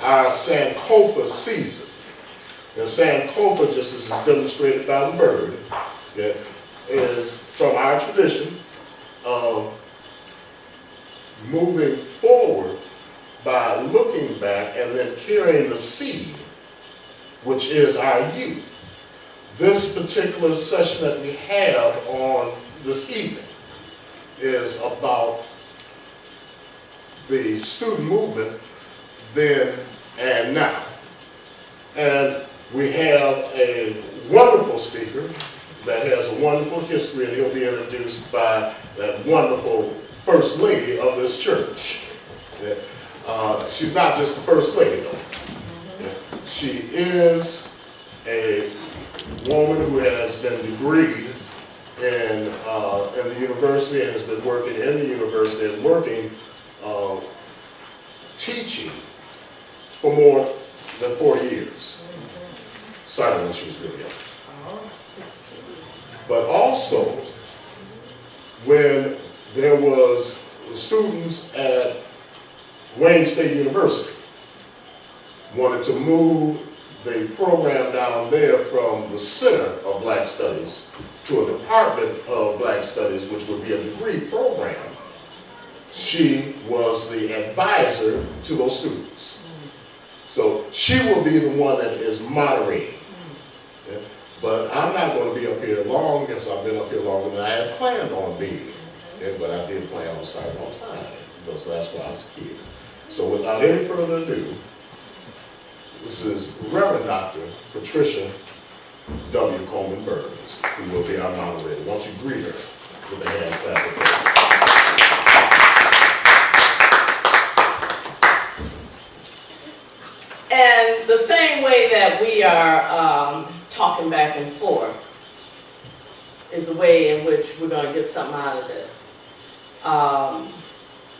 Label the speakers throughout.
Speaker 1: our Sankofa season. And Sankofa, just as is demonstrated by the bird, is from our tradition of moving forward by looking back and then carrying the seed, which is our youth. This particular session that we have on this evening is about the student movement then and now. And we have a wonderful speaker that has a wonderful history, and he'll be introduced by that wonderful First Lady of this church. She's not just the First Lady, though. She is a woman who has been degreed in the university and has been working in the university and working, teaching for more than 40 years. Started when she was really young. But also, when there was students at Wayne State University wanted to move the program down there from the Center of Black Studies to a Department of Black Studies, which would be a degree program, she was the advisor to those students. So she will be the one that is moderating. But I'm not going to be up here long, because I've been up here longer than I had planned on being. But I did plan on starting on time, because that's why I was here. So without any further ado, this is Reverend Dr. Patricia W. Coleman Burns, who will be our moderator. Why don't you greet her with a hand clap?
Speaker 2: And the same way that we are talking back and forth is the way in which we're going to get something out of this.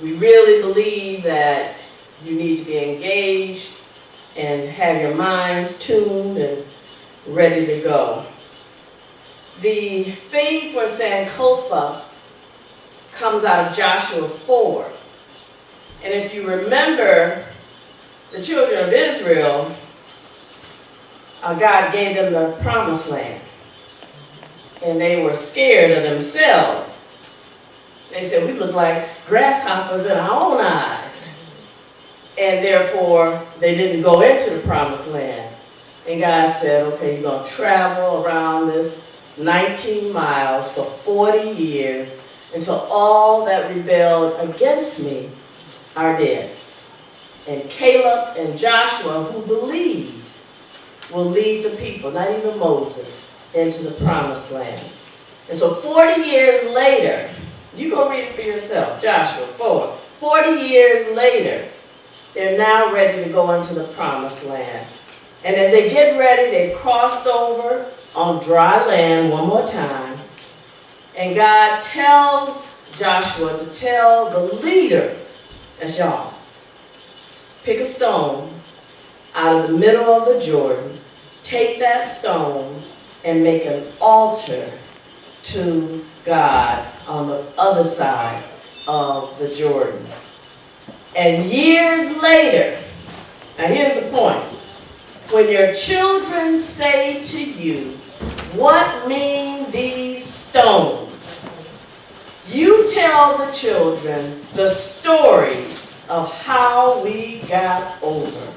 Speaker 2: We really believe that you need to be engaged and have your minds tuned and ready to go. The theme for Sankofa comes out of Joshua 4. And if you remember, the children of Israel, God gave them the promised land. And they were scared of themselves. They said, we look like grasshoppers in our own eyes. And therefore, they didn't go into the promised land. And God said, okay, you're going to travel around this 19 miles for 40 years until all that rebelled against me are dead. And Caleb and Joshua, who believed, will lead the people, not even Moses, into the promised land. And so 40 years later, you go read it for yourself, Joshua 4. 40 years later, they're now ready to go into the promised land. And as they get ready, they've crossed over on dry land one more time. And God tells Joshua to tell the leaders, that's y'all, pick a stone out of the middle of the Jordan, take that stone and make an altar to God on the other side of the Jordan. And years later, now here's the point, when your children say to you, what mean these stones? You tell the children the stories of how we got over.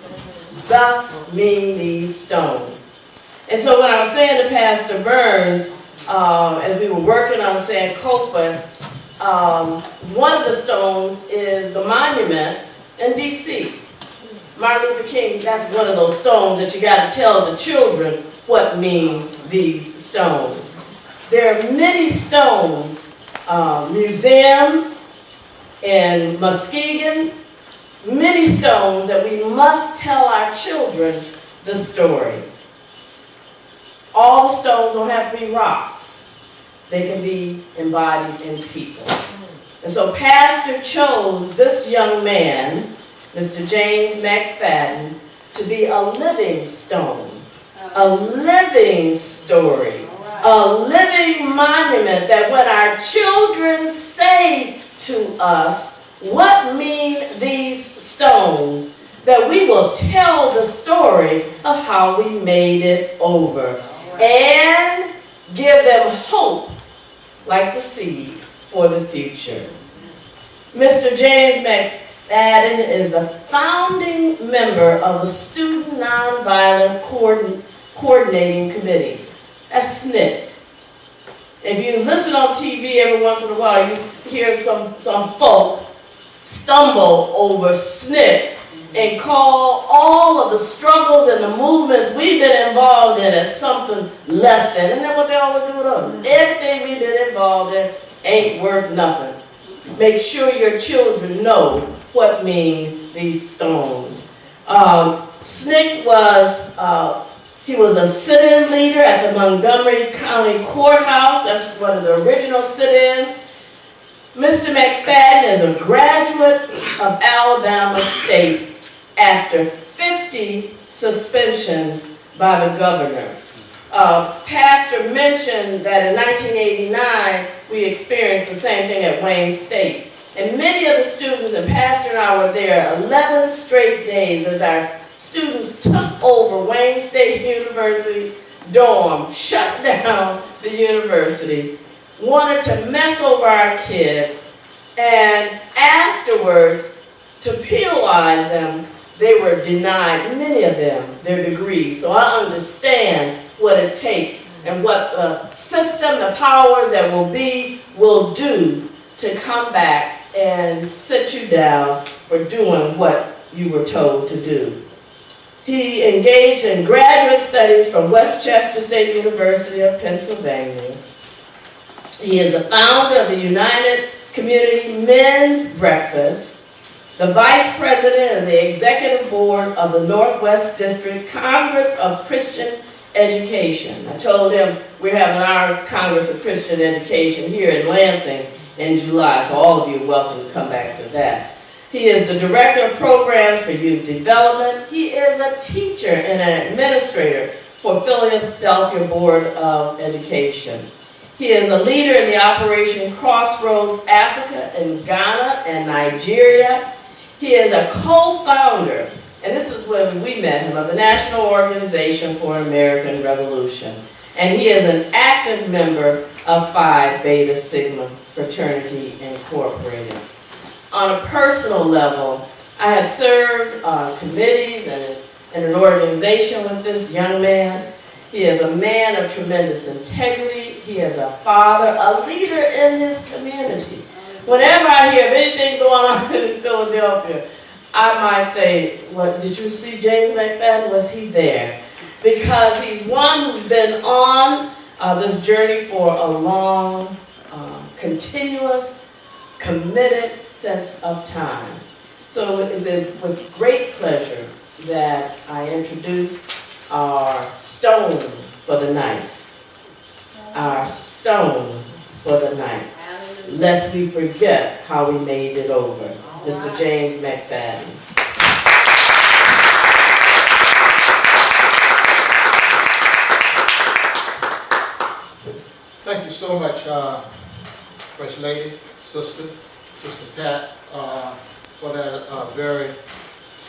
Speaker 2: Thus mean these stones. And so when I was saying to Pastor Burns, as we were working on Sankofa, one of the stones is the monument in D.C. Martin Luther King, that's one of those stones that you got to tell the children what mean these stones. There are many stones, museums in Muskegon, many stones that we must tell our children the story. All the stones don't have to be rocks. They can be embodied in people. And so Pastor chose this young man, Mr. James McFadden, to be a living stone, a living story, a living monument that when our children say to us, what mean these stones? that we will tell the story of how we made it over and give them hope like the seed for the future. Mr. James McFadden is the founding member of the Student Nonviolent Coordinating Committee. That's SNCC. If you listen on TV every once in a while, you hear some folk stumble over SNCC and call all of the struggles and the movements we've been involved in as something less than. Isn't that what they always do with us? Everything we've been involved in ain't worth nothing. Make sure your children know what mean these stones. SNCC was, he was a sit-in leader at the Montgomery County Courthouse. That's one of the original sit-ins. Mr. McFadden is a graduate of Alabama State after 50 suspensions by the governor. Pastor mentioned that in 1989, we experienced the same thing at Wayne State. And many of the students, and Pastor and I were there 11 straight days as our students took over Wayne State University dorm, shut down the university, wanted to mess over our kids, and afterwards, to penalize them, they were denied, many of them, their degrees. So I understand what it takes and what the system, the powers that will do to come back and sit you down for doing what you were told to do. He engaged in graduate studies from Westchester State University of Pennsylvania. He is the founder of the United Community Men's Breakfast, the vice president of the executive board of the Northwest District Congress of Christian Education. I told him we're having our Congress of Christian Education here in Lansing in July, so all of you are welcome to come back to that. He is the director of programs for youth development. He is a teacher and an administrator for Philadelphia Board of Education. He is a leader in the Operation Crossroads Africa in Ghana and Nigeria. He is a co-founder, and this is when we met him, of the National Organization for American Revolution. And he is an active member of Phi Beta Sigma Fraternity Incorporated. On a personal level, I have served on committees and in an organization with this young man. He is a man of tremendous integrity. He is a father, a leader in his community. Whenever I hear of anything going on in Philadelphia, I might say, "What, did you see James McFadden? Was he there?" Because he's one who's been on this journey for a long, continuous, committed sense of time. So it is with great pleasure that I introduce our stone for the night. Our stone for the night. Lest we forget how we made it over. Mr. James McFadden.
Speaker 3: Thank you so much, First Lady, Sister Pat, for that very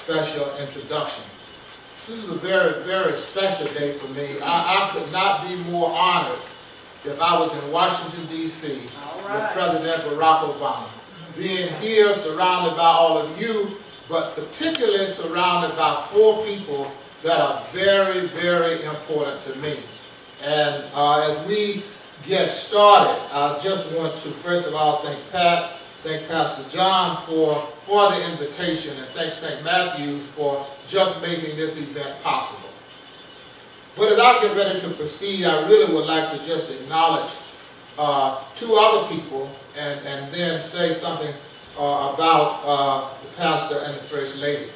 Speaker 3: special introduction. This is a very, very special day for me. I could not be more honored if I was in Washington, D.C. with President Barack Obama. Being here surrounded by all of you, but particularly surrounded by 4 people that are very, very important to me. And as we get started, I just want to first of all thank Pat, thank Pastor John for the invitation, and thanks St. Matthew's for just making this event possible. But as I get ready to proceed, I really would like to just acknowledge 2 other people and then say something about the pastor and the First Lady.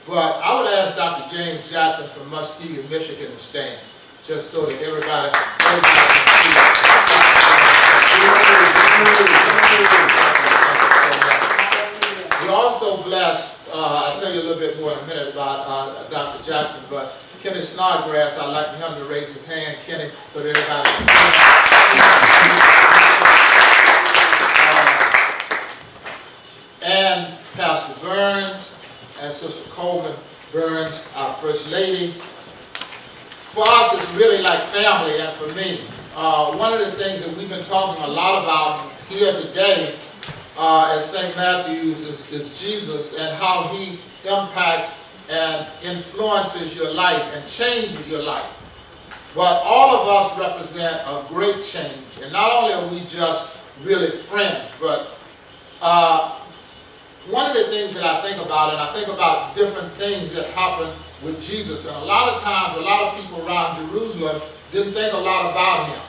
Speaker 3: But I would ask Dr. James Jackson from Muskegon, Michigan to stand, just so that everybody can see. We're also blessed, I'll tell you a little bit more in a minute about Dr. Jackson, but Kenny Snodgrass, I'd like him to raise his hand, Kenny, so that everybody can see. And Pastor Burns and Sister Coleman Burns, our First Lady. For us, it's really like family, and for me, one of the things that we've been talking a lot about here today at St. Matthew's is Jesus and how he impacts and influences your life and changes your life. But all of us represent a great change. And not only are we just really friends, but one of the things that I think about, and I think about different things that happen with Jesus. And a lot of times, a lot of people around Jerusalem didn't think a lot about him.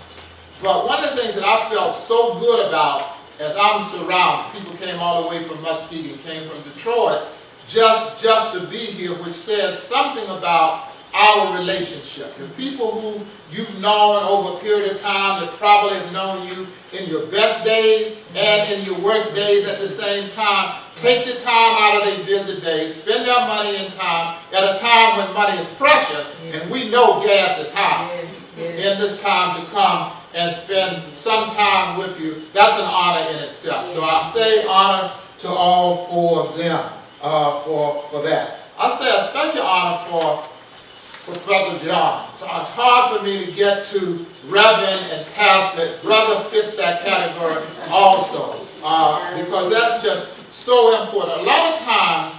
Speaker 3: But one of the things that I felt so good about as I'm surrounded, people came all the way from Muskegon, came from Detroit, just to be here, which says something about our relationship. The people who you've known over a period of time that probably have known you in your best days and in your worst days at the same time, take the time out of their busy days, spend their money and time at a time when money is precious, and we know gas is high. In this time to come and spend some time with you, that's an honor in itself. So I say honor to all four of them for that. I say a special honor for Brother John. So it's hard for me to get to Reverend and Pastor. Brother fits that category also, because that's just so important. A lot of times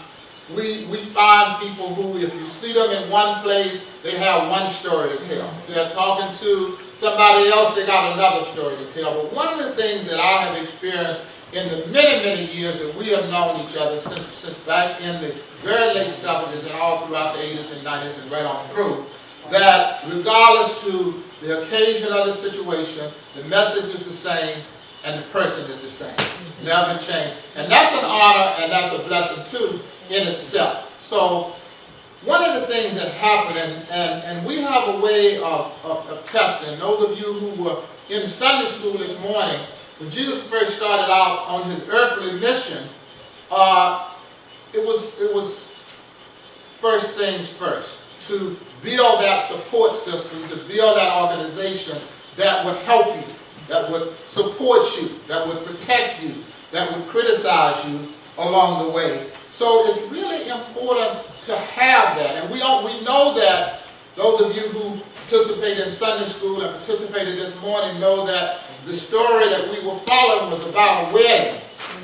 Speaker 3: we find people who, if you see them in one place, they have one story to tell. If they're talking to somebody else, they got another story to tell. But one of the things that I have experienced in the many, many years that we have known each other, since back in the very late 70s and all throughout the 80s and 90s and right on through, that regardless to the occasion of the situation, the message is the same and the person is the same. Never change. And that's an honor and that's a blessing too in itself. So one of the things that happened, and we have a way of testing. Those of you who were in Sunday school this morning, when Jesus first started out on his earthly mission, it was first things first, to build that support system, to build that organization that would help you, that would support you, that would protect you, that would criticize you along the way. So it's really important to have that. And we know that those of you who participated in Sunday school and participated this morning know that the story that we were following was about a wedding.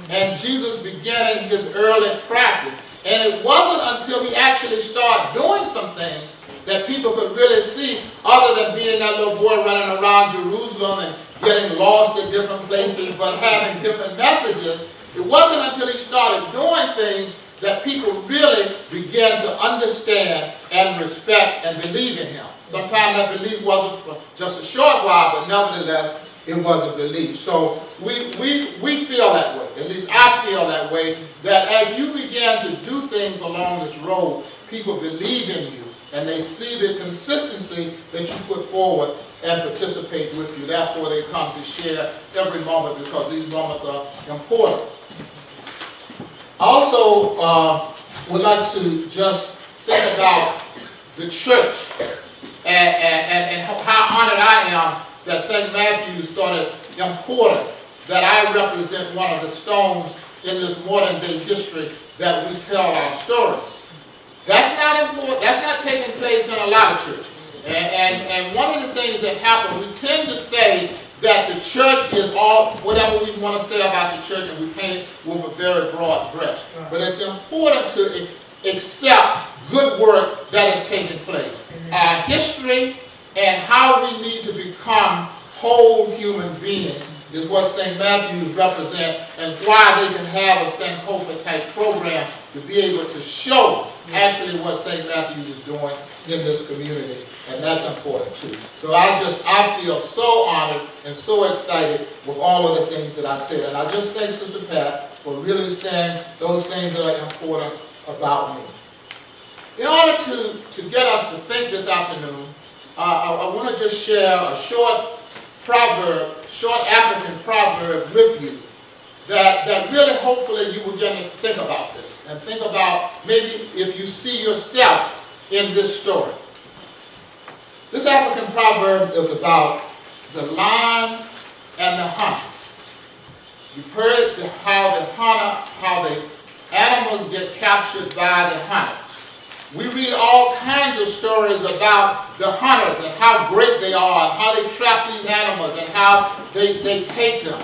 Speaker 3: And Jesus began his early practice. And it wasn't until he actually started doing some things that people could really see, other than being that little boy running around Jerusalem and getting lost at different places, but having different messages. It wasn't until he started doing things that people really began to understand and respect and believe in him. Sometimes that belief wasn't for just a short while, but nevertheless, it was a belief. So we feel that way, at least I feel that way, that as you begin to do things along this road, people believe in you, and they see the consistency that you put forward and participate with you. Therefore, they come to share every moment, because these moments are important. I also would like to just think about the church and how honored I am that St. Matthew's thought it important that I represent one of the stones in this modern day history that we tell our stories. That's not important. That's not taking place in a lot of churches. And one of the things that happen, we tend to say that the church is all, whatever we want to say about the church, and we paint it with a very broad brush. But it's important to accept good work that is taking place. Our history and how we need to become whole human beings is what St. Matthew's represent, and why they can have a Sankofa type program to be able to show actually what St. Matthew's is doing in this community, and that's important too. So I feel so honored and so excited with all of the things that I said, and I just thank Sister Pat for really saying those things that are important about me. In order to get us to think this afternoon, I want to just share a short African proverb with you that really hopefully you will begin to think about this, and think about maybe if you see yourself in this story. This African proverb is about the lion and the hunter. You've heard how the animals get captured by the hunter. We read all kinds of stories about the hunters and how great they are and how they trap these animals and how they take them.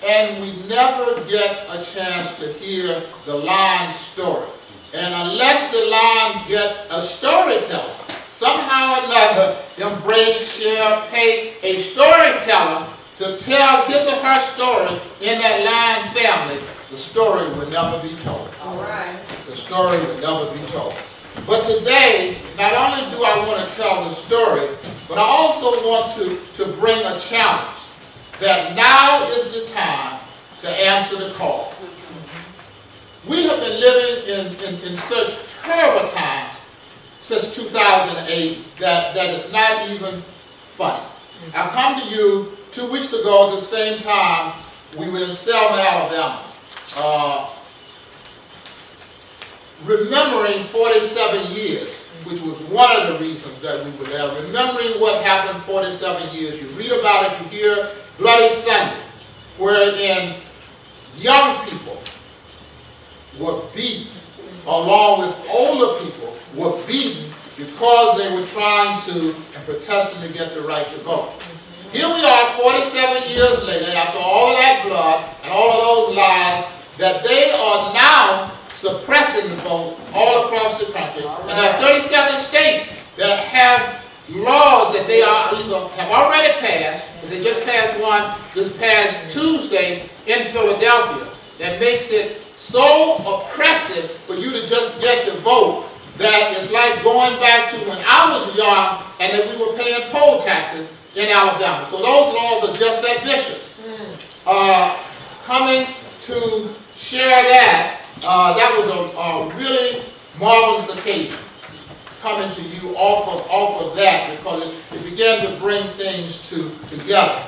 Speaker 3: And we never get a chance to hear the lion story. And unless the lions get a storyteller, somehow or another, embrace, share, pay a storyteller to tell his or her story in that lion family, the story will never be told.
Speaker 4: All right.
Speaker 3: The story will never be told. But today, not only do I want to tell the story, but I also want to bring a challenge that now is the time to answer the call. We have been living in such terrible times since 2008 that it's not even funny. I come to you 2 weeks ago at the same time we were in Selma, Alabama, remembering 47 years, which was one of the reasons that we were there, remembering what happened 47 years. You read about it, you hear Bloody Sunday, wherein young people were beaten, along with older people were beaten because they were trying to and protesting to get the right to vote. Here we are 47 years later, after all of that blood and all of those lies, that they are now suppressing the vote all across the country. And there are 37 states that have laws that they are either have already passed, but they just passed one this past Tuesday in Philadelphia, that makes it so oppressive for you to just get the vote that it's like going back to when I was young and that we were paying poll taxes in Alabama. So those laws are just that vicious. Coming to share that, that was a really marvelous occasion, coming to you off of that, because it began to bring things together.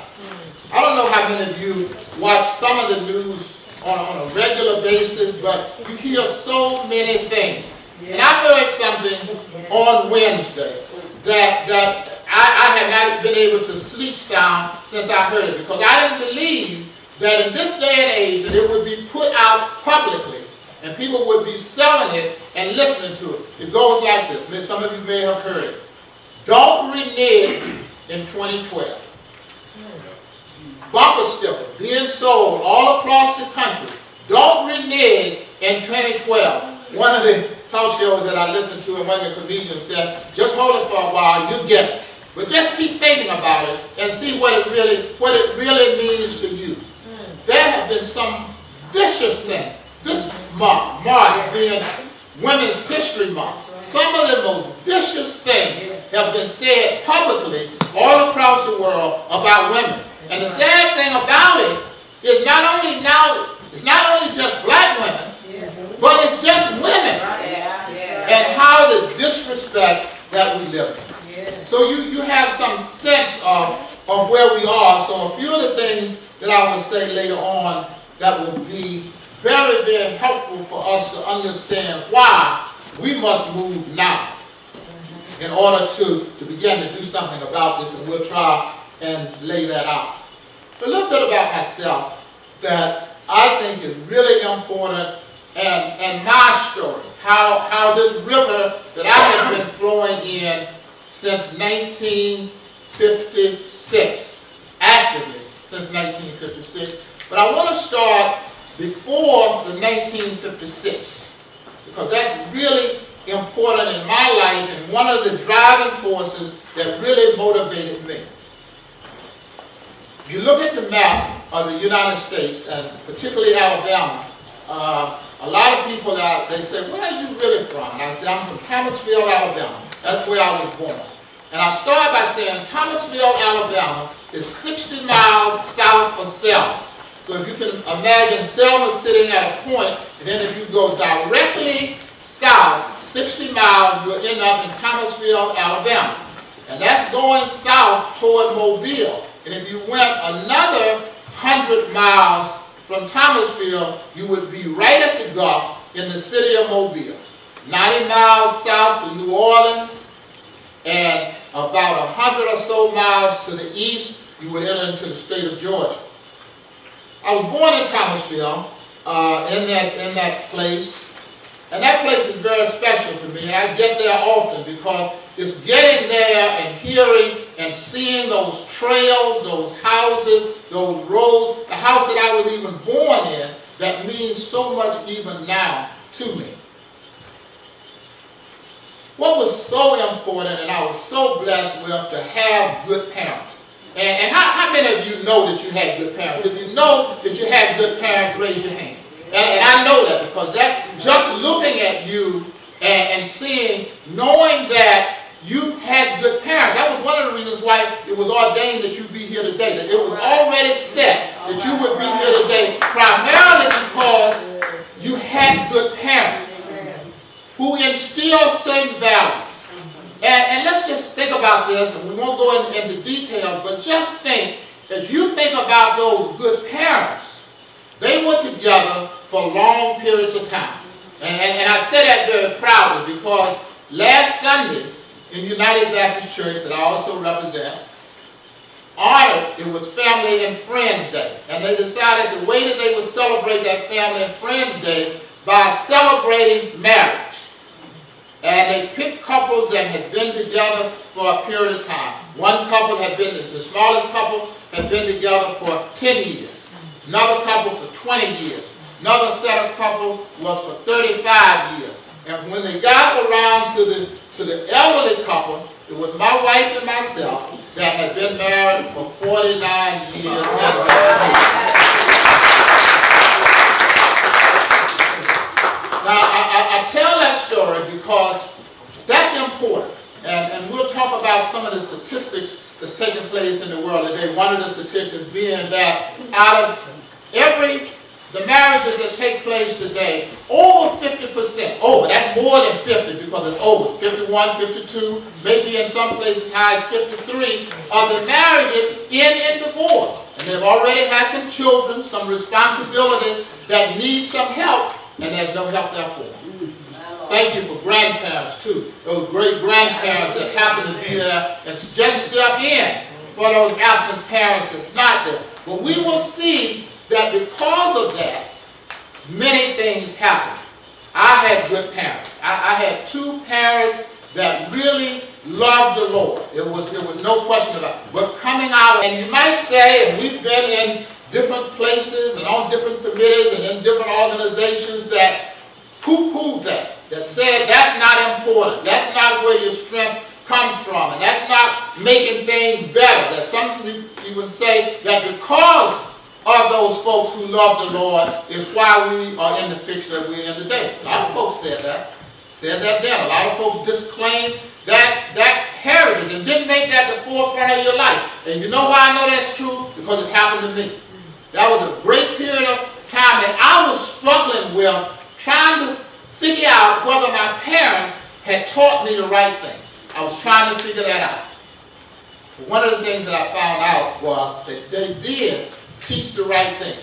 Speaker 3: I don't know how many of you watch some of the news on a regular basis, but you hear so many things. And I heard something on Wednesday that I have not been able to sleep sound since I heard it, because I didn't believe that in this day and age that it would be put out publicly and people would be selling it and listening to it. It goes like this. Some of you may have heard it. Don't renege in 2012. Bumper sticker being sold all across the country. Don't renege in 2012. One of the talk shows that I listened to, and one of the comedians said, just hold it for a while, you'll get it. But just keep thinking about it and see what it really means to you. There have been some vicious things. This month, March being Women's History Month, some of the most vicious things have been said publicly all across the world about women. And the sad thing about it is it's not only just black women, but it's just women. And how the disrespect that we live in. So you have some sense of where we are. So a few of the things that I will say later on that will be very, very helpful for us to understand why we must move now in order to begin to do something about this, and we'll try and lay that out. A little bit about myself that I think is really important, and my story, how this river that I have been flowing in since 1956, actively since 1956. But I want to start before the 1956, because that's really important in my life and one of the driving forces that really motivated me. If you look at the map of the United States, and particularly Alabama, a lot of people they say, where are you really from? And I say, I'm from Thomasville, Alabama. That's where I was born. And I start by saying Thomasville, Alabama is 60 miles south of Selma. So if you can imagine Selma sitting at a point, and then if you go directly south 60 miles, you'll end up in Thomasville, Alabama. And that's going south toward Mobile. And if you went another 100 miles from Thomasville, you would be right at the Gulf in the city of Mobile. 90 miles south to New Orleans, and about 100 or so miles to the east, you would enter into the state of Georgia. I was born in Thomasville, in that place, And that place is very special to me, and I get there often because it's getting there and hearing and seeing those trails, those houses, those roads, the house that I was even born in, that means so much even now to me. What was so important, and I was so blessed with, to have good parents. And how many of you know that you had good parents? If you know that you had good parents, raise your hand. And I know that because that just looking at you and seeing, knowing that you had good parents, that was one of the reasons why it was ordained that you be here today. That it was already set that you would be here today, primarily because you had good parents who instilled certain values. And let's just think about this, and we won't go into detail, but just think, as you think about those good parents, they were together for long periods of time. And I say that very proudly because last Sunday in United Baptist Church, that I also represent, honored, it was Family and Friends Day. And they decided the way that they would celebrate that Family and Friends Day by celebrating marriage. And they picked couples that had been together for a period of time. One couple had been, the smallest couple had been together for 10 years. Another couple for 20 years. Another set of couple was for 35 years. And when they got around to the elderly couple, it was my wife and myself that had been married for 49 years. Now, I tell that story because that's important. And we'll talk about some of the statistics that's taking place in the world today. One of the statistics being that out of the marriages that take place today, over 50%, that's more than 50 because it's over, 51, 52, maybe in some places as high as 53, of the marriages end in divorce. And they've already had some children, some responsibilities that need some help, and there's no help there for them. Thank you for grandparents too, those great grandparents that happen to be there and just step in for those absent parents that's not there. But we will see that because of that, many things happened. I had good parents. I had two parents that really loved the Lord. It was no question about it. But coming out, and you might say, and we've been in different places and on different committees and in different organizations that poo-pooed that said that's not important. That's not where your strength comes from. And that's not making things better. That some even say that because of those folks who love the Lord is why we are in the fix that we're in today. A lot of folks said that then. A lot of folks disclaimed that heritage and didn't make that the forefront of your life. And you know why I know that's true? Because it happened to me. That was a great period of time that I was struggling with trying to figure out whether my parents had taught me the right thing. I was trying to figure that out. But one of the things that I found out was that they did teach the right thing.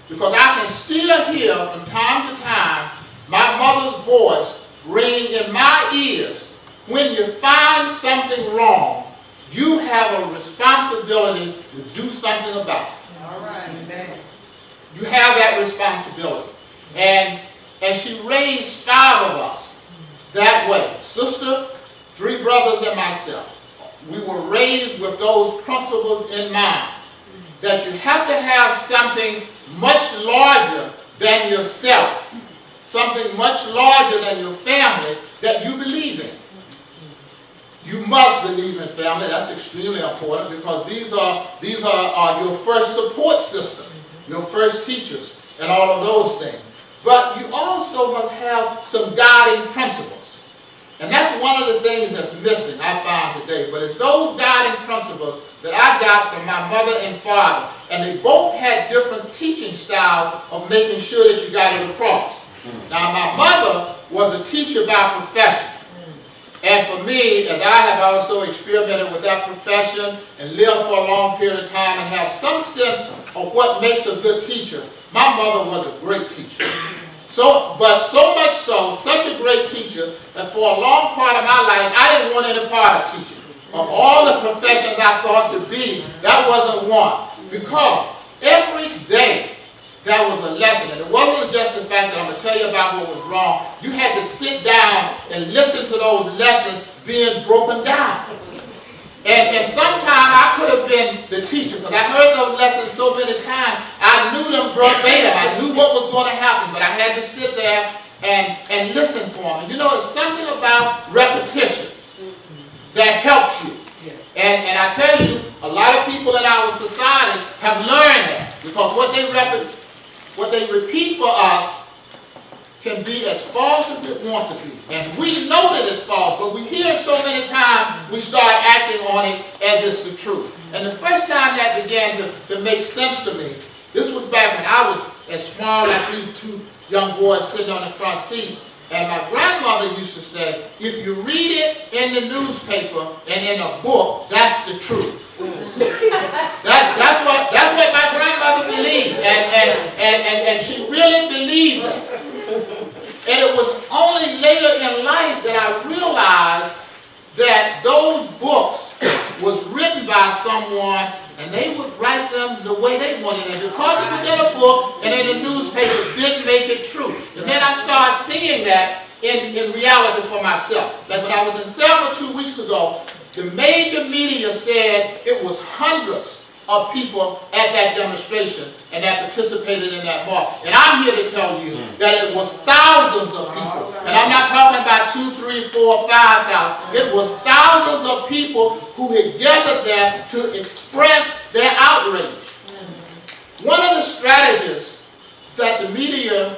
Speaker 3: Because I can still hear from time to time my mother's voice ring in my ears. When you find something wrong, you have a responsibility to do something about it.
Speaker 2: All right, amen.
Speaker 3: You have that responsibility. And she raised 5 of us that way. Sister, 3 brothers, and myself. We were raised with those principles in mind. That you have to have something much larger than yourself, something much larger than your family that you believe in. You must believe in family. That's extremely important because these are your first support system, your first teachers, and all of those things. But you also must have some guiding principles. And that's one of the things that's missing, I found today. But it's those guiding principles that I got from my mother and father. And they both had different teaching styles of making sure that you got it across. Now, my mother was a teacher by profession. And for me, as I have also experimented with that profession and lived for a long period of time and have some sense of what makes a good teacher, my mother was a great teacher. But so much so, such a great teacher, that for a long part of my life, I didn't want any part of teaching. Of all the professions I thought to be, that wasn't one. Because every day that was a lesson. And it wasn't just the fact that I'm going to tell you about what was wrong. You had to sit down and listen to those lessons being broken down. And sometimes I could have been the teacher, because I heard those lessons so many times. I knew them verbatim. I knew what was going to happen, but I had to sit there and listen for them. You know, it's something about repetition that helps you. And I tell you, a lot of people in our society have learned that, because what they repeat for us can be as false as it wants to be. And we know that it's false, but we hear it so many times, we start acting on it as it's the truth. And the first time that began to make sense to me, this was back when I was as small as these two young boys sitting on the front seat. And my grandmother used to say, if you read it in the newspaper and in a book, that's the truth. That's what my grandmother believed. And she really believed that. And it was only later in life that I realized that those books was written by someone, and they would write them the way they wanted it. Because it was in a book and in the newspaper, didn't make it true. And then I started seeing that in reality for myself. Like when I was in Selma 2 weeks ago, the major media said it was hundreds of people at that demonstration and that participated in that march. And I'm here to tell you that it was thousands of people. And I'm not talking about 2, 3, 4, 5,000. It was thousands of people who had gathered there to express their outrage. One of the strategies that the media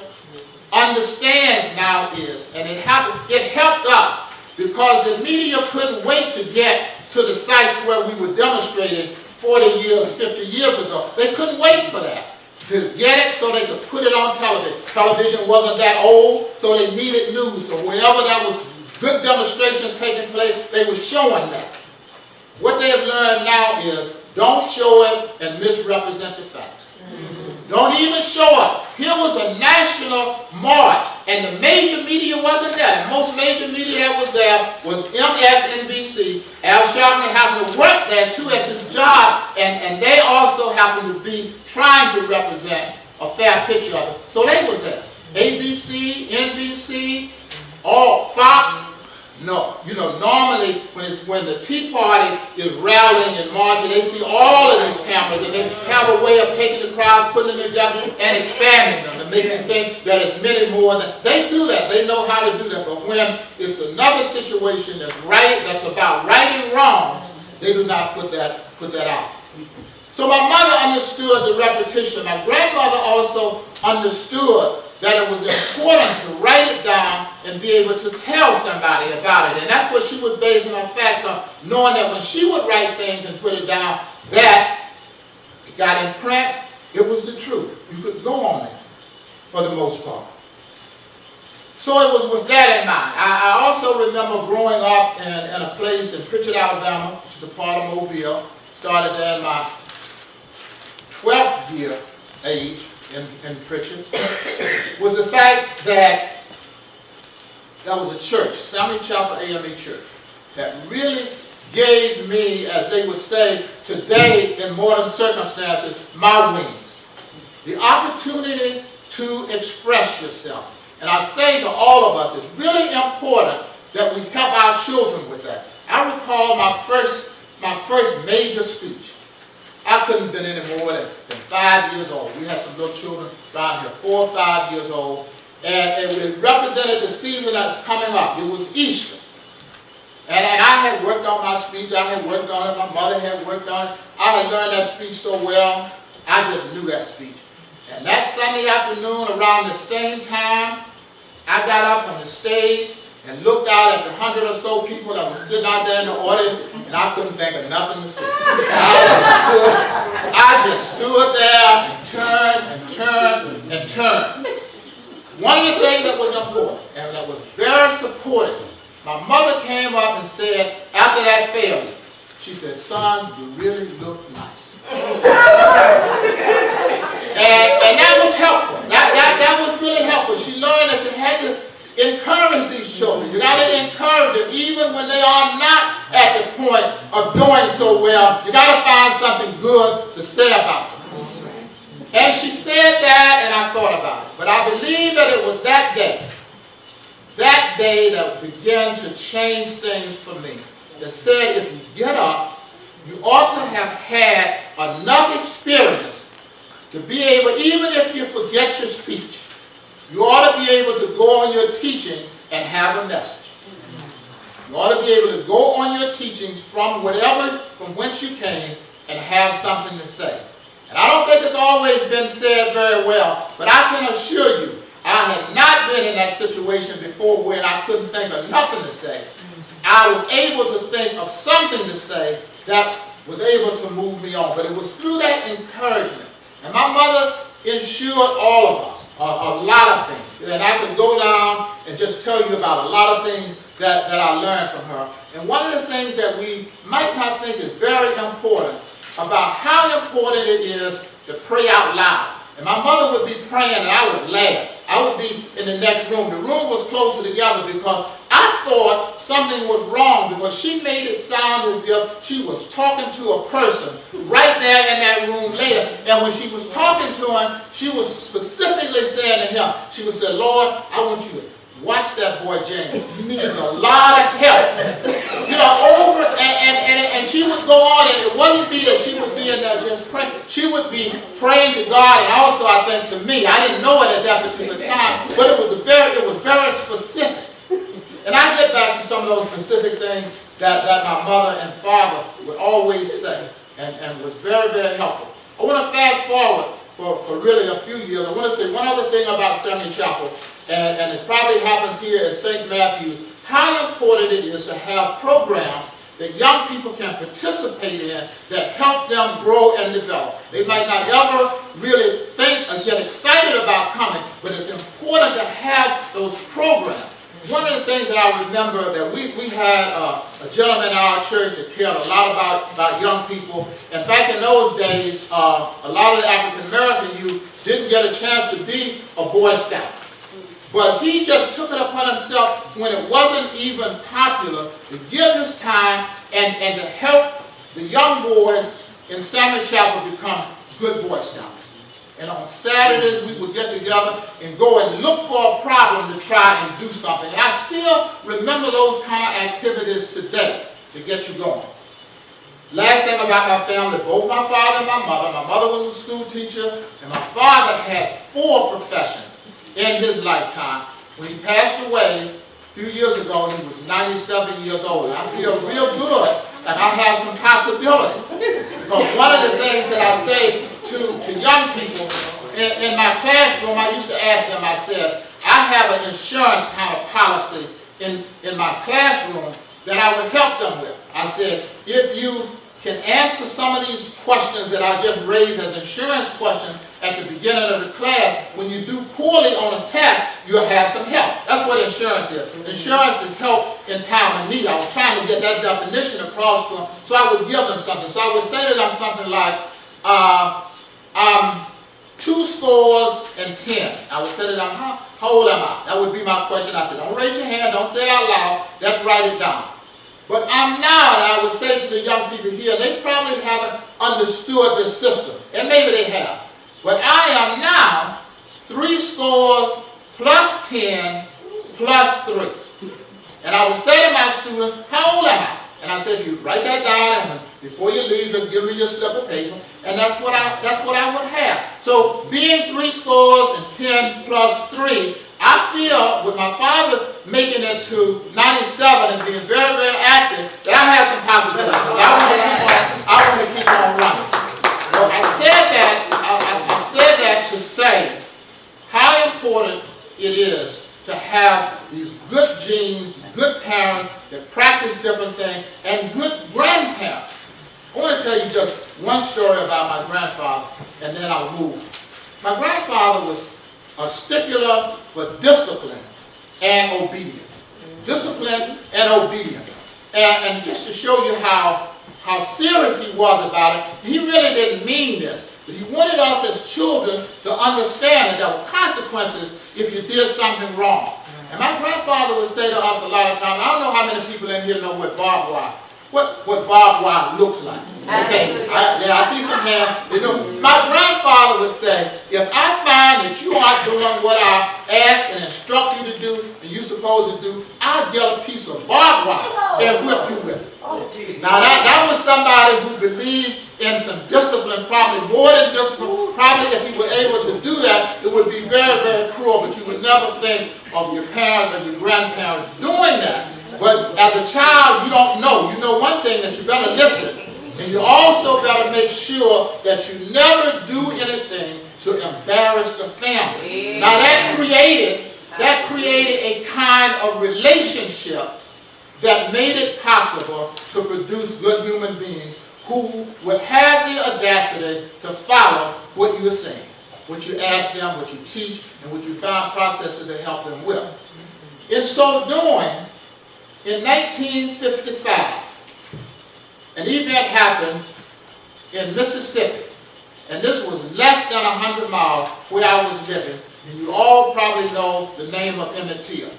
Speaker 3: understands now is, and it helped us, because the media couldn't wait to get to the sites where we were demonstrating 40 years, 50 years ago. They couldn't wait for that, to get it so they could put it on television. Television wasn't that old, so they needed news. So wherever there was good demonstrations taking place, they were showing that. What they have learned now is, don't show it and misrepresent the facts. Don't even show up. Here was a national march, and the major media wasn't there. The most major media that was there was MSNBC. Al Sharpton happened to work there too as his job, and they also happened to be trying to represent a fair picture of it. So they was there. ABC, NBC, all Fox. No, you know, normally when the Tea Party is rallying and marching, they see all of these cameras, and they have a way of taking the crowds, putting them together, and expanding them to make you think that it's many more. They do that. They know how to do that. But when it's another situation that's about righting wrongs, they do not put that out. So my mother understood the repetition. My grandmother also understood that it was important to write it down and be able to tell somebody about it. And that's what she was basing her facts on, knowing that when she would write things and put it down, that it got in print, it was the truth. You could go on that for the most part. So it was with that in mind. I also remember growing up in a place in Pritchard, Alabama, which is a part of Mobile. Started there in my 12th year age in Pritchard, was the fact that there was a church, Samuel Chapel AME Church, that really gave me, as they would say today in modern circumstances, my wings. The opportunity to express yourself. And I say to all of us, it's really important that we help our children with that. I recall my first major speech. I couldn't have been any more than 5 years old. We had some little children around here, 4 or 5 years old. And it represented the season that's coming up. It was Easter. And I had worked on my speech. I had worked on it. My mother had worked on it. I had learned that speech so well, I just knew that speech. And that Sunday afternoon, around the same time, I got up on the stage and looked out at the 100 or so people that were sitting out there in the audience, and I couldn't think of nothing to say. I just stood there and turned. One of the things that was important, and that was very supportive, my mother came up and said, after that failure, she said, "Son, you really look nice." and that was helpful. That was really helpful. She learned that you had to encourage these children. You got to encourage them even when they are not at the point of doing so well. You got to find something good to say about them. And she said that, and I thought about it. But I believe that it was that day that began to change things for me. That said, if you get up, you ought to have had enough experience to be able, even if you forget your speech, you ought to be able to go on your teaching and have a message. You ought to be able to go on your teachings from whence you came and have something to say. And I don't think it's always been said very well, but I can assure you, I have not been in that situation before when I couldn't think of nothing to say. I was able to think of something to say that was able to move me on. But it was through that encouragement. And my mother ensured all of us a lot of things. And I could go down and just tell you about a lot of things that I learned from her. And one of the things that we might not think is very important about how important it is to pray out loud. And my mother would be praying and I would laugh. I would be in the next room. The room was closer together because I thought something was wrong because she made it sound as if she was talking to a person right there in that room later. And when she was talking to him, she was specifically saying to him, she would say, Lord, I want you to watch that boy James. He needs a lot of help. You know, and she would go on, and it wouldn't be that she would be in there just praying. She would be praying to God, and also I think to me. I didn't know it at that particular time, but it was very specific. And I get back to some of those specific things that my mother and father would always say, and was very, very helpful. I want to fast forward for really a few years. I want to say one other thing about Seminary Chapel. And it probably happens here at St. Matthew, how important it is to have programs that young people can participate in that help them grow and develop. They might not ever really think or get excited about coming, but it's important to have those programs. One of the things that I remember that we had a gentleman in our church that cared a lot about young people. And back in those days, a lot of the African American youth didn't get a chance to be a Boy Scout. But he just took it upon himself when it wasn't even popular to give his time and to help the young boys in Seminary Chapel become good Boy Scouts. And on Saturdays we would get together and go and look for a problem to try and do something. And I still remember those kind of activities today to get you going. Last thing about my family, both my father and my mother was a school teacher, and my father had 4 professions in his lifetime. When he passed away a few years ago, he was 97 years old. And I feel real good that I have some possibilities. Because one of the things that I say to young people in my classroom, I used to ask them, I said, I have an insurance kind of policy in my classroom that I would help them with. I said, if you can answer some of these questions that I just raised as insurance questions at the beginning of the class, when you do poorly on a test, you'll have some help. That's what insurance is. Insurance is help in time of need. I was trying to get that definition across to them, so I would give them something. So I would say to them something like, 2 scores and 10. I would say to them, how old am I? That would be my question. I said, don't raise your hand, don't say it out loud, just write it down. But I'm now, and I would say to the young people here, they probably haven't understood this system, and maybe they have. But I am now 3 scores plus 10 plus 3. And I would say to my students, how old am I? And I said, you write that down, and before you leave, just give me your slip of paper. And that's what I would have. So being 3 scores and 10 plus 3, I feel with my father making it to 97 and being very, very active, that I have some possibilities. I want to keep on running. So I said that to say how important it is to have these good genes, good parents that practice different things, and good grandparents. I want to tell you just one story about my grandfather, and then I'll move. My grandfather was a stickler for discipline and obedience. Discipline and obedience. And just to show you how serious he was about it, he really didn't mean this. But he wanted us as children to understand that there were consequences if you did something wrong. And my grandfather would say to us a lot of times, I don't know how many people in here know what barbed wire. what barbed wire looks like. Okay, I see some hands. You know, my grandfather would say, if I find that you aren't doing what I ask and instruct you to do, and you're supposed to do, I'll get a piece of barbed wire and whip you with it. Now that was somebody who believed in some discipline, probably more than discipline. Probably if he were able to do that, it would be very, very cruel, but you would never think of your parents or your grandparents doing that. But as a child, you don't know. You know one thing, that you better listen. And you also better make sure that you never do anything to embarrass the family. Now that created a kind of relationship that made it possible to produce good human beings who would have the audacity to follow what you are saying, what you ask them, what you teach, and what you find processes to help them with. In so doing, in 1955, an event happened in Mississippi, and this was less than 100 miles where I was living, and you all probably know the name of Emmett Till.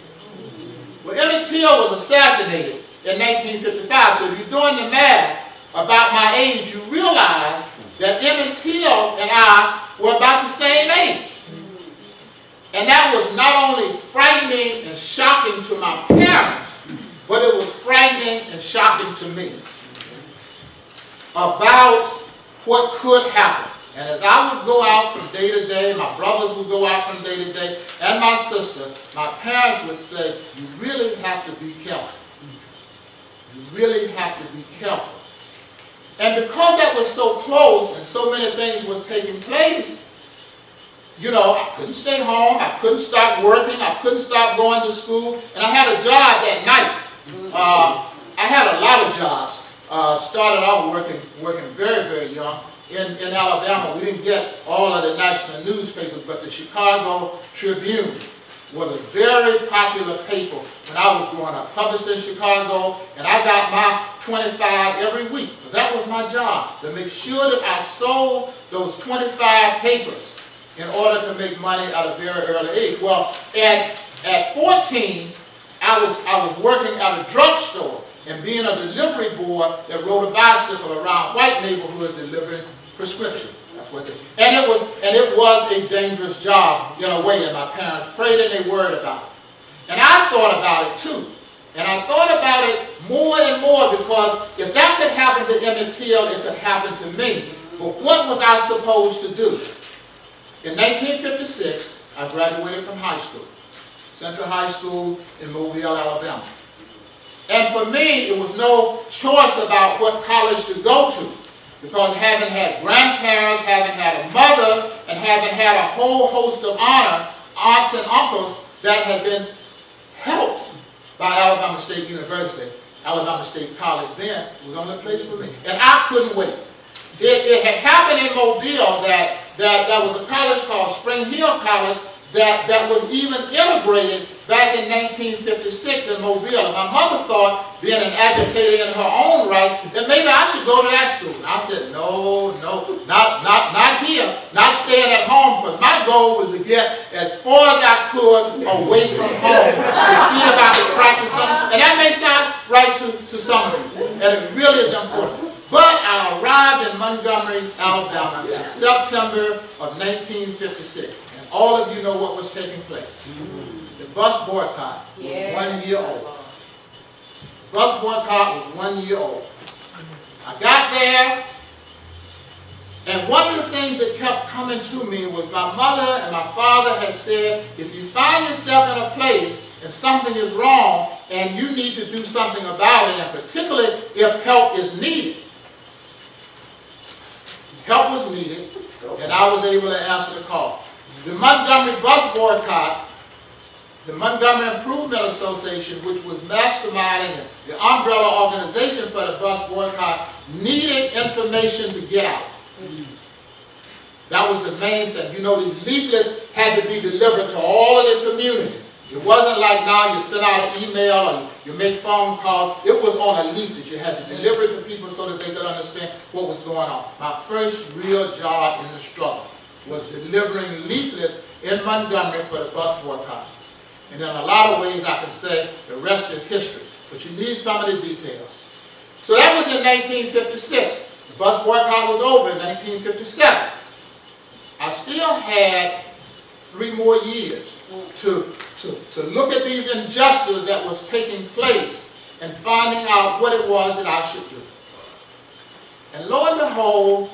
Speaker 3: Well, Emmett Till was assassinated in 1955, so if you're doing the math about my age, you realize that Emmett Till and I were about the same age. And that was not only frightening and shocking to my parents, but it was frightening and shocking to me about what could happen. And as I would go out from day to day, my brothers would go out from day to day, and my sister, my parents would say, you really have to be careful. You really have to be careful. And because that was so close and so many things was taking place, you know, I couldn't stay home, I couldn't stop working, I couldn't stop going to school, and I had a job that night. I had a lot of jobs. Started out working very, very young. In Alabama, we didn't get all of the national newspapers, but the Chicago Tribune was a very popular paper when I was growing up, published in Chicago, and I got my 25 every week, because that was my job, to make sure that I sold those 25 papers in order to make money at a very early age. Well, at 14, I was working at a drugstore and being a delivery boy that rode a bicycle around white neighborhoods delivering prescriptions. That's what and it was a dangerous job in a way, and my parents prayed and they worried about it. And I thought about it too. And I thought about it more and more, because if that could happen to Emmett Till, it could happen to me. But what was I supposed to do? In 1956, I graduated from high school, Central High School in Mobile, Alabama. And for me, it was no choice about what college to go to, because having had grandparents, having had a mother, and having had a whole host of aunts and uncles that had been helped by Alabama State University, Alabama State College then, was the only place for me. And I couldn't wait. It had happened in Mobile that there was a college called Spring Hill College that was even integrated back in 1956 in Mobile. And my mother thought, being an agitator in her own right, that maybe I should go to that school. And I said, no, not here, not staying at home, because my goal was to get as far as I could away from home to see if I could practice something. And that may sound right to some of you, and it really is important. But I arrived in Montgomery, Alabama in September of 1956. And all of you know what was taking place. The bus boycott was 1 year old. The bus boycott was 1 year old. I got there, and one of the things that kept coming to me was my mother and my father had said, if you find yourself in a place and something is wrong and you need to do something about it, and particularly if help is needed. Help was needed, and I was able to answer the call. The Montgomery bus boycott, the Montgomery Improvement Association, which was masterminding the umbrella organization for the bus boycott, needed information to get out. That was the main thing. You know, these leaflets had to be delivered to all of the communities. It wasn't like now you send out an email or you make phone calls. It was on a leaflet. You had to deliver it to people so that they could understand what was going on. My first real job in the struggle was delivering leaflets in Montgomery for the bus boycott. And in a lot of ways I can say the rest is history. But you need some of the details. So that was in 1956. The bus boycott was over in 1957. I still had 3 more years to look at these injustices that was taking place and finding out what it was that I should do. And lo and behold,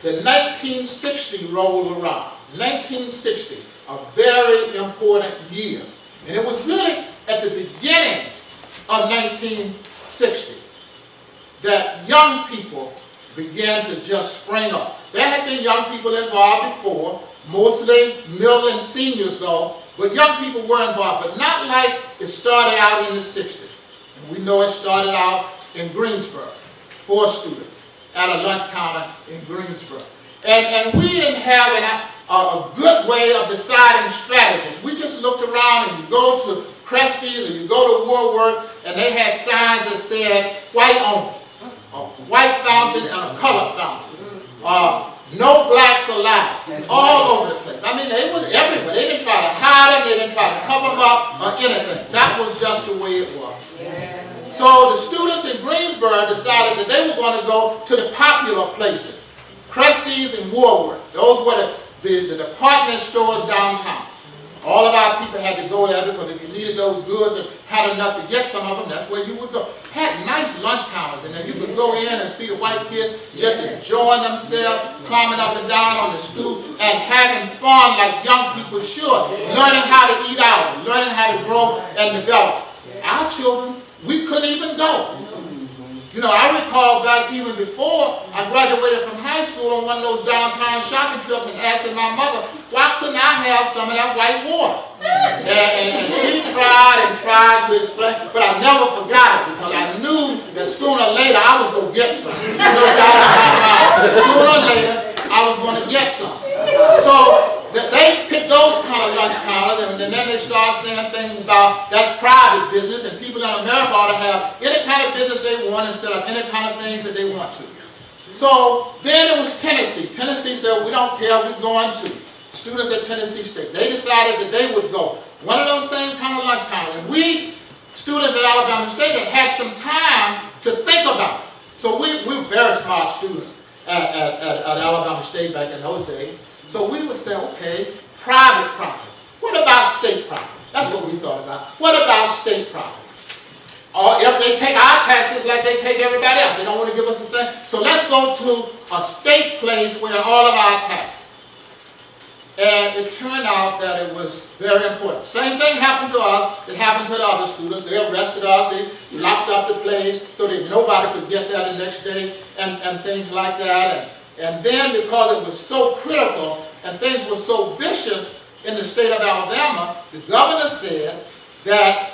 Speaker 3: the 1960 rolled around. 1960, a very important year. And it was really at the beginning of 1960 that young people began to just spring up. There had been young people involved before, mostly middle and seniors though, but young people were involved, but not like it started out in the 60s. And we know it started out in Greensboro, 4 students at a lunch counter in Greensboro. And we didn't have a good way of deciding strategies. We just looked around, and you go to Kresge's or you go to Woolworth, and they had signs that said white only, a white fountain and a color fountain. No blacks allowed, all over the place. I mean, they was everywhere. They didn't try to hide them, they didn't try to cover them up or anything. That was just the way it was. So the students in Greensboro decided that they were going to go to the popular places, Kresge's and Woolworth. Those were the department stores downtown. All of our people had to go there because if you needed those goods and had enough to get some of them, that's where you would go. Had nice lunch counters, and then you could go in and see the white kids just enjoying themselves, climbing up and down on the stoop, and having fun like young people should, learning how to eat out, learning how to grow and develop. Our children, we couldn't even go. You know, I recall back even before I graduated from high school on one of those downtown shopping trips and asking my mother, why couldn't I have some of that white water? And she tried and tried to explain, but I never forgot it because I knew that sooner or later I was going to get some. No doubt in my mind. Sooner or later I was going to get some. So they picked those kind of lunch counters, and then they start saying things about that's private business, and people in America ought to have any kind of business they want instead of any kind of things that they want to. So then it was Tennessee. Tennessee said, we don't care, we're going to. Students at Tennessee State, they decided that they would go. One of those same kind of lunch counters. And we, students at Alabama State, had some time to think about it. So we were very smart students at Alabama State back in those days. So we would say, okay, private property. What about state property? That's what we thought about. What about state property? Or if they take our taxes like they take everybody else. They don't want to give us the same. So let's go to a state place where all of our taxes. And it turned out that it was very important. Same thing happened to us. It happened to the other students. They arrested us. They locked up the place so that nobody could get there the next day and things like that. And then because it was so critical and things were so vicious in the state of Alabama, the governor said that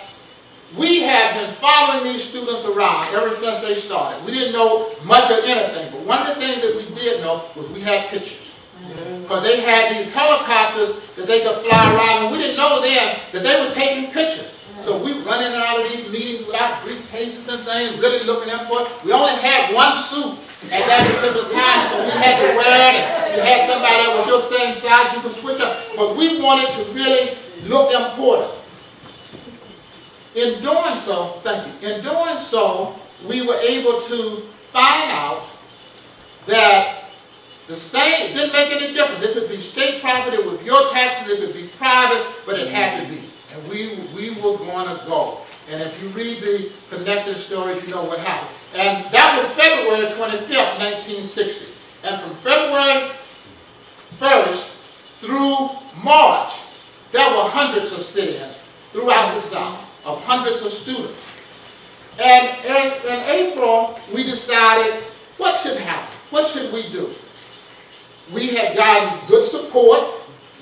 Speaker 3: we had been following these students around ever since they started. We didn't know much of anything, but one of the things that we did know was we had pictures. Because they had these helicopters that they could fly around, and we didn't know then that they were taking pictures. So we were running out of these meetings with our briefcases and things, really looking at for it. We only had one suit at that particular time, so we had to wear it, and you had somebody that was your same size, you could switch up. But we wanted to really look important. In doing so, we were able to find out that the same, it didn't make any difference. It could be state property with your taxes, it could be private, but it had to be. And we were going to go. And if you read the connected stories, you know what happened. And that was February 25th, 1960. And from February 1st through March, there were hundreds of sit-ins throughout the South of hundreds of students. And in April, we decided, what should happen? What should we do? We had gotten good support.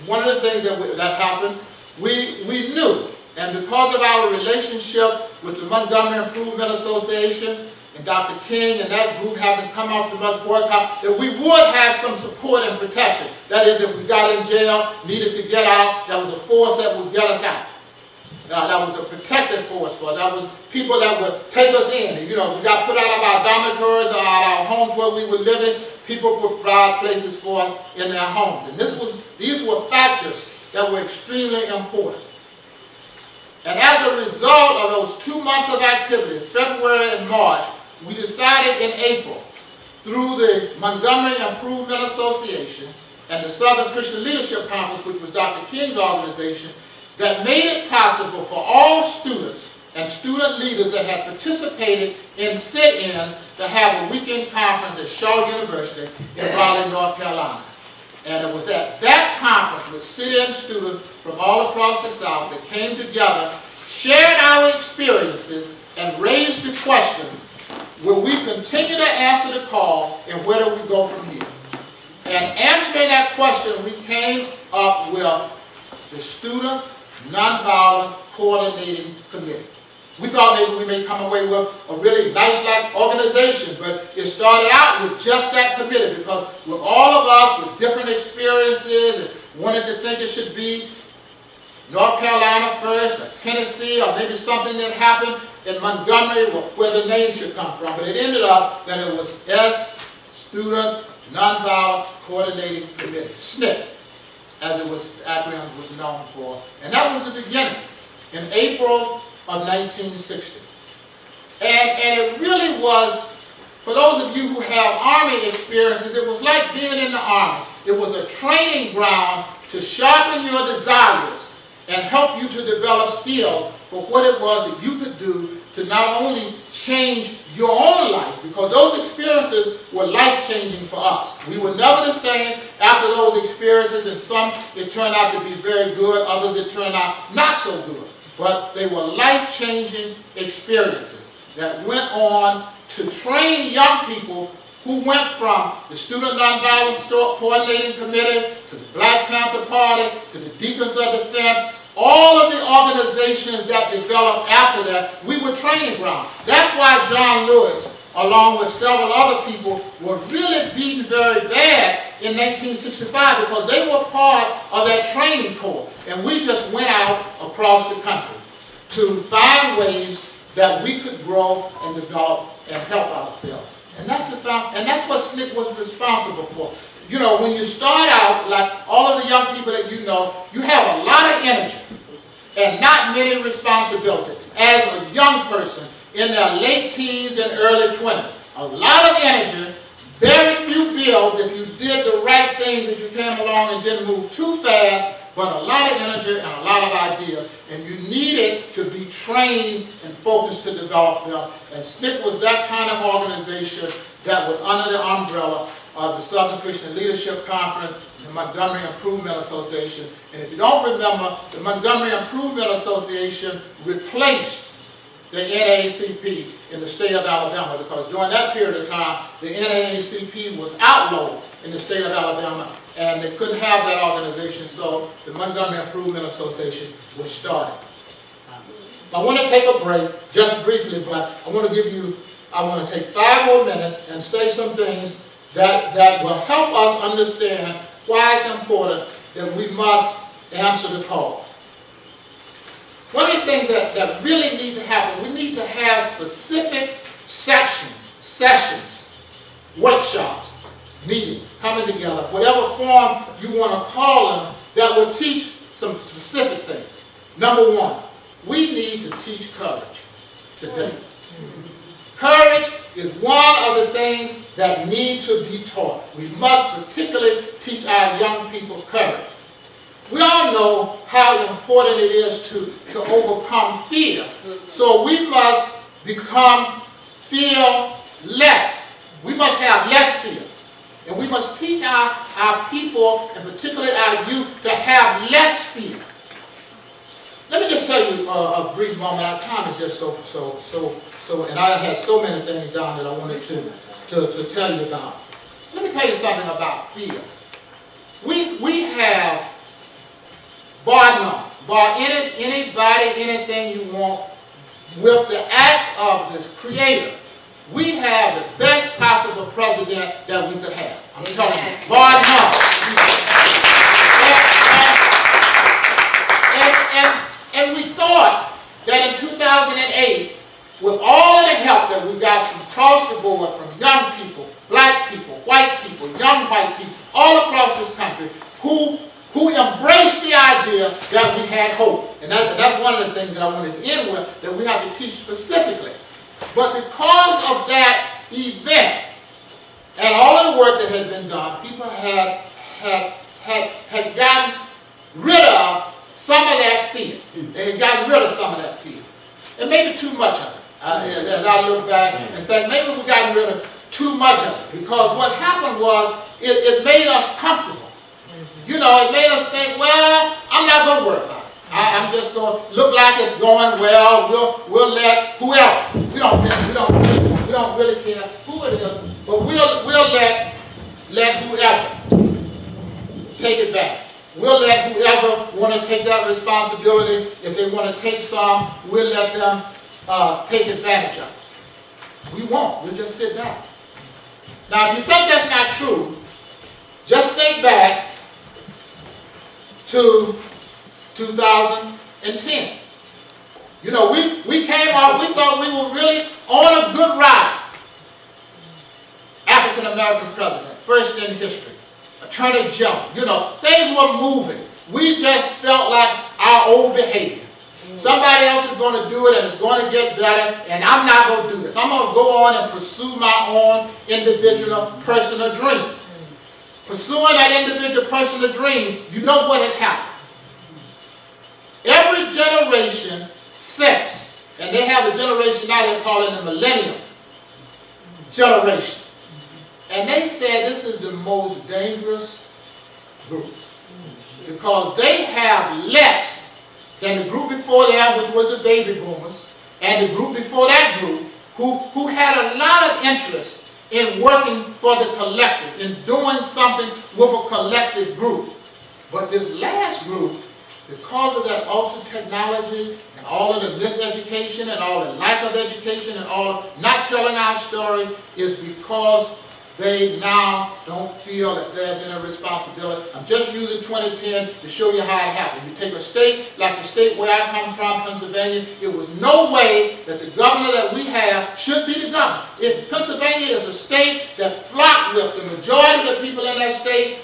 Speaker 3: One of the things that happened, we knew, and because of our relationship with the Montgomery Improvement Association and Dr. King and that group having come off the bus boycott, that we would have some support and protection. That is, if we got in jail, needed to get out, that was a force that would get us out. That was a protective force for us. That was people that would take us in. And, you know, we got put out of our dormitories or out of our homes where we were living. People would provide places for us in their homes. And these were factors that were extremely important. And as a result of those 2 months of activities, February and March, we decided in April, through the Montgomery Improvement Association and the Southern Christian Leadership Conference, which was Dr. King's organization, that made it possible for all students and student leaders that had participated in sit-ins to have a weekend conference at Shaw University in Raleigh, North Carolina. And it was at that conference with sit-in students from all across the South that came together, shared our experiences, and raised the question, will we continue to answer the call, and where do we go from here? And answering that question, we came up with the Student Nonviolent Coordinating Committee. We thought maybe we may come away with a really nice organization, but it started out with just that committee, because with all of us with different experiences and wanted to think it should be North Carolina first, or Tennessee, or maybe something that happened in Montgomery, where the name should come from. But it ended up that it was Student Nonviolent Coordinating Committee, SNCC, as it was, the acronym was known for. And that was the beginning in April of 1960. And it really was, for those of you who have Army experiences, it was like being in the Army. It was a training ground to sharpen your desires and help you to develop skills for what it was that you could do to not only change your own life, because those experiences were life-changing for us. We were never the same after those experiences, and some it turned out to be very good, others it turned out not so good. But they were life-changing experiences that went on to train young people who went from the Student Nonviolent Coordinating Committee to the Black Panther Party to the Deacons of Defense. All of the organizations that developed after that, we were training ground. That's why John Lewis, along with several other people, were really beaten very bad in 1965, because they were part of that training corps. And we just went out across the country to find ways that we could grow and develop and help ourselves. And that's what SNCC was responsible for. You know, when you start out, like all of the young people that you know, you have a lot of energy and not many responsibilities. As a young person in their late teens and early 20s, a lot of energy, very few bills if you did the right things, if you came along and didn't move too fast, but a lot of energy and a lot of ideas. And you needed to be trained and focused to develop them. And SNCC was that kind of organization that was under the umbrella of the Southern Christian Leadership Conference, the Montgomery Improvement Association. And if you don't remember, the Montgomery Improvement Association replaced the NAACP in the state of Alabama, because during that period of time, the NAACP was outlawed in the state of Alabama, and they couldn't have that organization, so the Montgomery Improvement Association was started. I want to take a break, just briefly, but I want to take 5 more minutes and say some things that will help us understand why it's important that we must answer the call. One of the things that really need to happen, we need to have specific sessions, workshops, meetings, coming together, whatever form you want to call them, that will teach some specific things. Number 1, we need to teach courage today. Courage is one of the things that need to be taught. We must particularly teach our young people courage. We all know how important it is to overcome fear. So we must become fearless. We must have less fear. And we must teach our people, and particularly our youth, to have less fear. Let me just tell you a brief moment. Our time is just so, and I had so many things down that I wanted to tell you about. Let me tell you something about fear. We have, bar anybody, anything you want, with the act of the Creator, we have the best possible president that we could have. I'm telling you, bar none. And we thought that in 2008, with all of the help that we got from across the board, from young people, black people, white people, young white people, all across this country, who embraced the idea that we had hope. And that's one of the things that I wanted to end with, that we have to teach specifically. But because of that event and all of the work that had been done, people had gotten rid of some of that fear. They had gotten rid of some of that fear. And maybe too much of it. As I look back and think, maybe we gotten rid of too much of it. Because what happened was, it made us comfortable. You know, it made us think, well, I'm not going to worry about it. I'm just going to look like it's going well. We'll let whoever. We don't really care who it is, but we'll let whoever take it back. We'll let whoever want to take that responsibility. If they want to take some, we'll let them take advantage of it. We won't. We'll just sit back. Now, if you think that's not true, just think back to 2010. You know, we came out, we thought we were really on a good ride. African American president, first in history. Attorney General, you know, things were moving. We just felt like our old behavior. Somebody else is going to do it and it's going to get better, and I'm not going to do this. I'm going to go on and pursue my own individual personal dream. Pursuing that individual personal dream, you know what has happened. Every generation since, and they have a generation now they call it the millennium generation. And they said this is the most dangerous group because they have less than the group before them, which was the baby boomers, and the group before that group who had a lot of interest in working for the collective, in doing something with a collective group. But this last group, because of that ultra technology and all of the miseducation and all the lack of education and all not telling our story, is because they now don't feel that there's any responsibility. I'm just using 2010 to show you how it happened. You take a state like the state where I come from, Pennsylvania, it was no way that the governor that we have should be the governor. If Pennsylvania is a state that flocked with the majority of the people in that state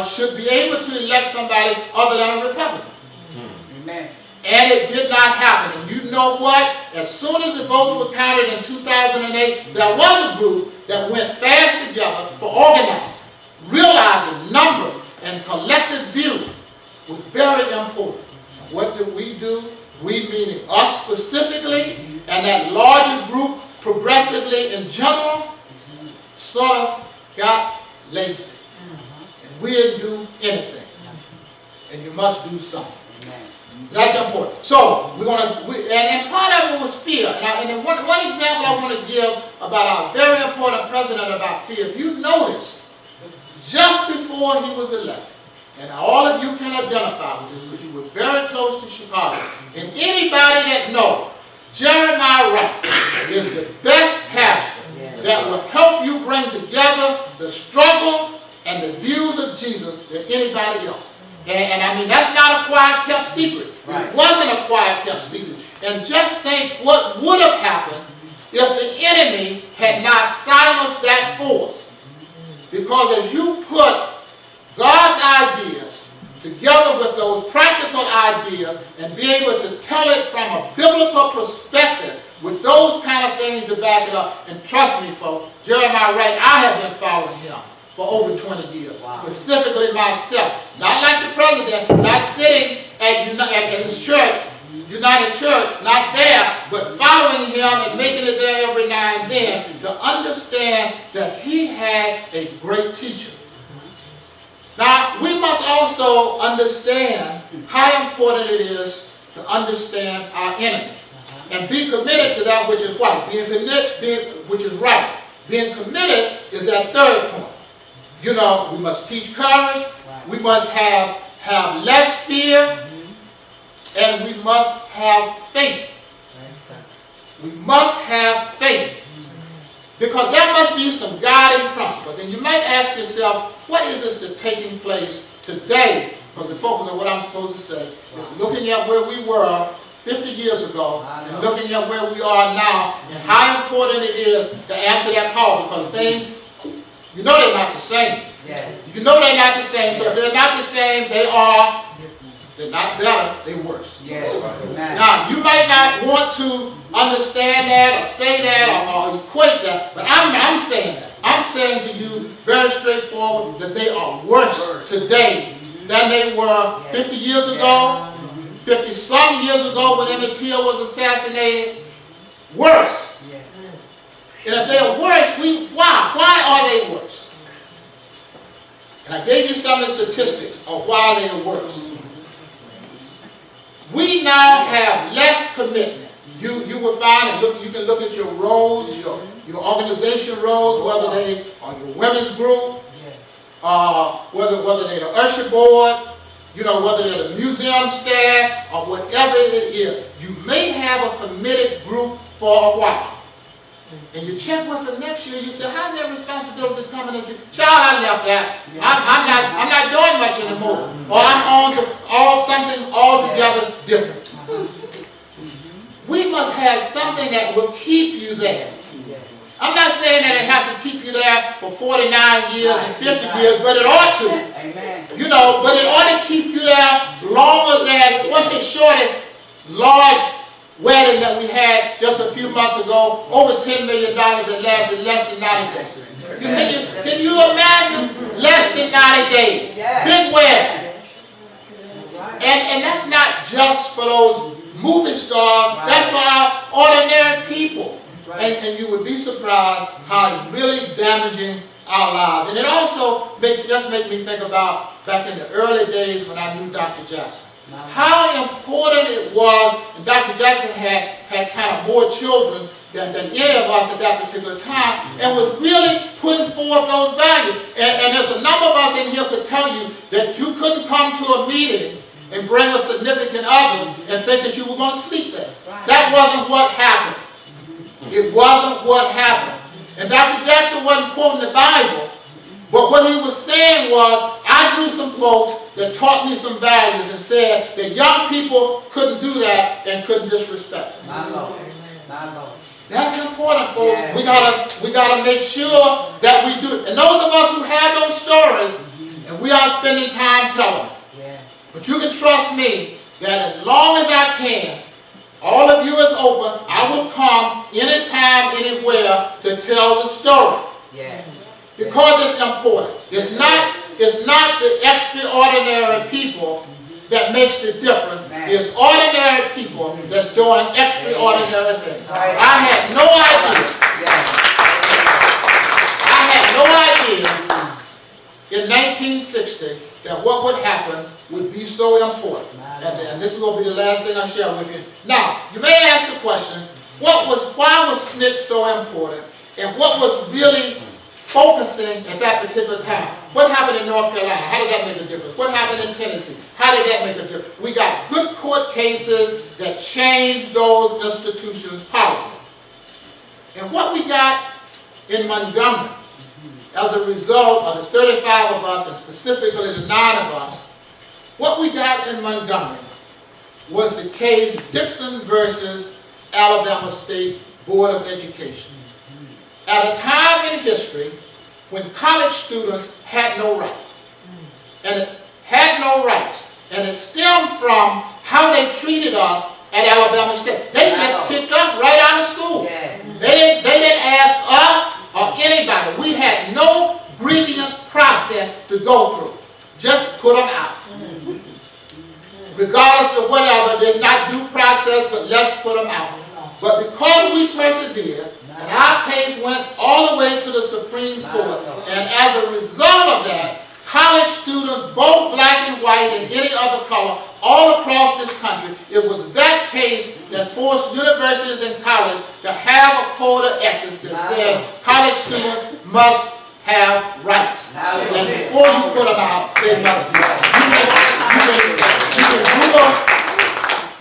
Speaker 3: should be able to elect somebody other than a Republican. Amen. And it did not happen. And you know what? As soon as the votes were counted in 2008, there was a group that went fast together for organizing, realizing numbers and collective view was very important. What did we do? We, meaning us specifically, and that larger group progressively in general, sort of got lazy. And we didn't do anything. And you must do something. That's important. So we're going to, and part of it was fear. And then one example I want to give about our very important president about fear. If you notice, just before he was elected, and all of you can identify with this because you were very close to Chicago, and anybody that knows, Jeremiah Wright is the best pastor that will help you bring together the struggle and the views of Jesus than anybody else. And I mean, that's not a quiet kept secret. Right. It wasn't a quiet kept secret. And just think what would have happened if the enemy had not silenced that force. Because as you put God's ideas together with those practical ideas and be able to tell it from a biblical perspective with those kind of things to back it up, and trust me folks, Jeremiah Wright, I have been following him for over 20 years, specifically myself. Not like the president, not sitting at his church, United Church, not there, but following him and making it there every now and then to understand that he had a great teacher. Now, we must also understand how important it is to understand our enemy and be committed to that which is right. Which is right. Being committed is that third point. You know, we must teach courage, we must have less fear, and we must have faith. We must have faith. Because there must be some guiding principles. And you might ask yourself, what is this that's taking place today? Because the focus of what I'm supposed to say is looking at where we were 50 years ago and looking at where we are now and how important it is to answer that call. Because things, you know they're not the same. Yeah. You know they're not the same. So if they're not the same, they're not better, they're worse. Yeah. Now, you might not want to understand that or say that or equate that, but I'm saying that. I'm saying to you very straightforward that they are worse today than they were 50 years ago, 50-some years ago when Emmett Till was assassinated. Worse. And if they are worse, why? Why are they worse? And I gave you some of the statistics of why they are worse. We now have less commitment. You will find, and look, you can look at your roles, your organization roles, whether they are your women's group, whether they're the usher board, whether they're the museum staff, or whatever it is. You may have a committed group for a while. And you check with them next year, you say, how's that responsibility coming into? Child, I left that. I'm not doing much anymore. Or I'm on to something altogether different. We must have something that will keep you there. I'm not saying that it has to keep you there for 49 years and 50 years, but it ought to. But it ought to keep you there longer than, what's the shortest large wedding that we had just a few months ago, over $10 million and lasted less than 90 days. Can you imagine? Less than 90 days. Big wedding. And that's not just for those movie stars, that's for our ordinary people. And you would be surprised how it's really damaging our lives. And it also makes me think about back in the early days when I knew Dr. Jackson. How important it was, and Dr. Jackson had kind of more children than any of us at that particular time, and was really putting forth those values. And there's a number of us in here could tell you that you couldn't come to a meeting and bring a significant other and think that you were going to sleep there. That wasn't what happened. It wasn't what happened. And Dr. Jackson wasn't quoting the Bible, but what he was saying was, I knew some folks that taught me some values and said that young people couldn't do that and couldn't disrespect us.
Speaker 4: My Lord.
Speaker 3: That's important, folks. We gotta make sure that we do it. And those of us who have those stories, and we are spending time telling them. But you can trust me that as long as I can, all of you is open, I will come anytime, anywhere to tell the story. Because it's important. It's not the extraordinary people that makes the difference. It's ordinary people that's doing extraordinary things. I had no idea in 1960 that what would happen would be so important. And this is going to be the last thing I share with you. Now, you may ask the question, why was SNCC so important? And what was really focusing at that particular time? What happened in North Carolina? How did that make a difference? What happened in Tennessee? How did that make a difference? We got good court cases that changed those institutions' policy. And what we got in Montgomery, as a result of the 35 of us, and specifically the 9 of us, what we got in Montgomery was the case Dixon versus Alabama State Board of Education. At a time in history when college students had no rights. And it had no rights. And it stemmed from how they treated us at Alabama State. They just kicked us right out of school. They didn't ask us or anybody. We had no grievance process to go through. Just put them out. Regardless of whatever, there's not due process, but let's put them out. But because we persevered, and our case went all the way to the Supreme Court, and as a result of that, college students, both black and white and any other color, all across this country, it was that case that forced universities and colleges to have a code of ethics that said college students must have rights. And before you put them out, they must be.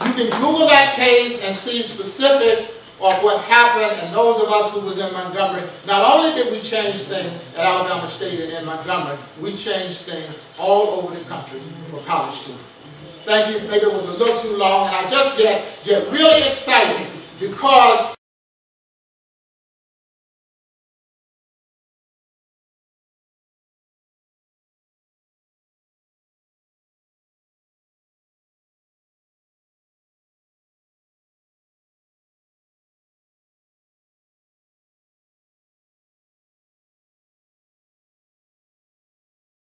Speaker 3: You can Google that case and see specific of what happened, and those of us who was in Montgomery, not only did we change things at Alabama State and in Montgomery, we changed things all over the country for college students. Thank you. Maybe it was a little too long, and I just get really excited because